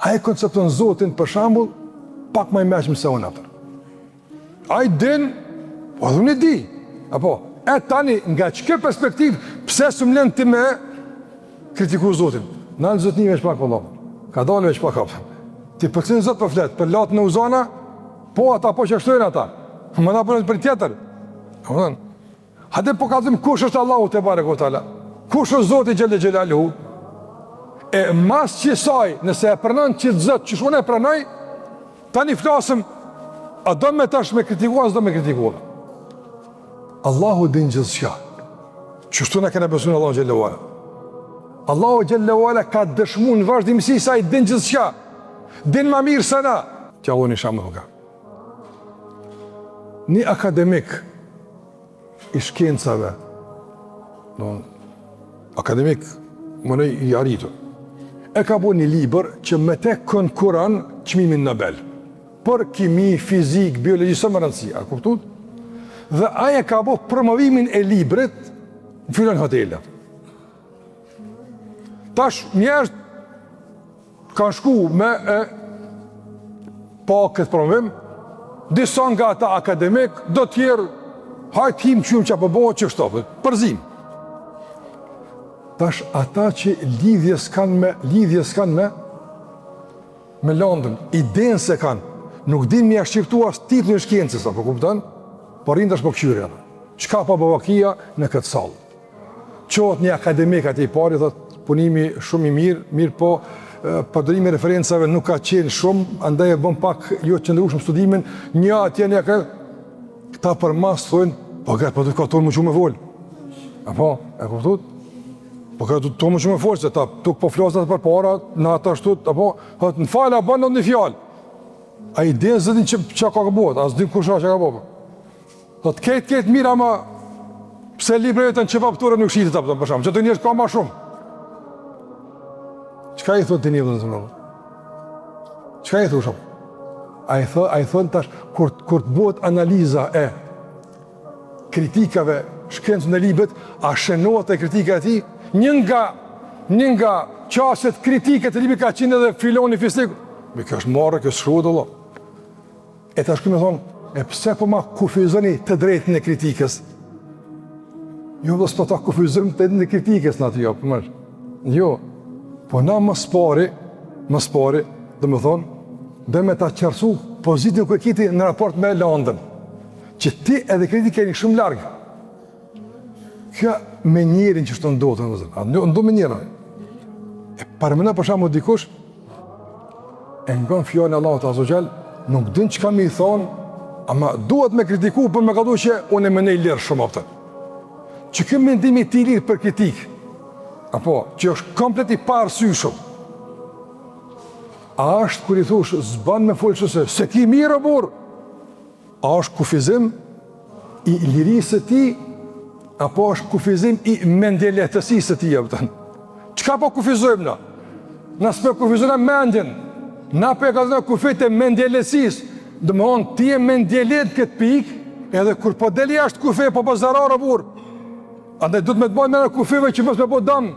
Ai koncepton Zotin për shembull pak më i mëshëm se unë atë. Ai din, po unë e di. Apo, tani nga çka perspektivë, pse s'm lën ti më kritiku Zotin? Në Zotin veç pak vëllai. Ka dalë veç pak hap. Ti përcën Zot po flet, për latë në uzana, po ata po që shtojnë ata. Më na bënë për tjetër. Domthon, hajde po kallëzim kush është Allahu te bareku teala. Kush është Zoti xhel xhelaluhu? E mas që saj, nëse e pranon që Zot që shone e pranoj, tani flasim, a do me tash me kritikua, a do me kritikua. Allahu din gjithçka. Qështu na kena besuar Allahu xhelalu ala. Allahu xhelalu ala ka dëshmuar në vazhdimsi se ai din gjithçka. Din më mirë se na. T'jalloni shamë ka. Një akademik i shkencave, akademik më i arritur, e ka bu një libër që me te konkuran çmimin Nobel. Për kimi, fizik, biologi, së më rëndësi, a kuptut? Dhe aje ka bu promovimin e librit në fillon hotelet. Tash njerëz kanë shku me pa këtë promovim, disa nga ata akademik, do tjerë, hajtë him qymë që përbohë që shtopët, përzim. Tash ata që lidhje s'kan me Londën, idenë se kanë, nuk din me shqiptuar titullin e shkencës, apo kupton? Por rindash po këshyre. Çka pa Bavakia në këtë sallë? Qohet një akademik aty i pari, thotë punimi shumë i mirë po përdorimi referencave nuk ka qenë shumë, andaj e bën pak jo të qëndrueshëm studimin, një atje një ka këta për mas thonë, po ka po të ka tonë më shumë vol. Apo, e kuptot? Po ka tonë më shumë vol se ta tuk po flasat për para, në ata ashtu, apo, thotë në fala bën një fjalë. Ai din zotin çka ka bëu, as din kush ka bëu. Thotë këtë mirë ama pse libra jetën që papturë nuk shitet apo për shkak, çdo njerëz ka më shumë. Çka i thotë ti një vëllezër? Çka i thosh? Ai thon tash kur të bëhet analiza e kritikave shkencës në libet, a shënohet e kritika e tij? Një nga qasjet kritike të libit ka qenë edhe filoni fizik. Me kjo është marrë, kjo shkruhet Allah. E tash këmë thonë, e pse po ma kufizoni të drejtën e kritikës? Jo, dhe s'po ta kufizojmë të drejtën e kritikës në aty, jo, përmërsh. Jo, po na më spari, dhe më thonë, dhe me ta qërsu pozitin kërë kiti në raport me Londën, që ti edhe kritikë e një shumë largë. Kjo me njerin që shtë ndohë të nëzën, ndohë me njerën. E parëmëna për shamu dikush, e ngon fjallën Allahut Azza wa Jall, nuk din që kam i thonë, ama duhet me kritiku, për me ka du që unë e më nej lirë shumë apëtë. Që kjo mendimi ti lirë për kritikë, apo, që është komplet i parë syshëm. A është kër i thush, zban me folë se ki mirë o burë? A është kufizim i lirisë të ti, apo është kufizim i mendjeletësisë të ti, apëtën? Qka po kufizojmë na? Na s'pe kufizojmë mendjen, na pe ka zënë kufit e mendjeletësisë, dhe më honë, ti e mendjelet këtë pikë, edhe kur po deli ashtë kufit, po po zarar o burë. Andaj du të me të bojnë me në kufive që mësë me po damë,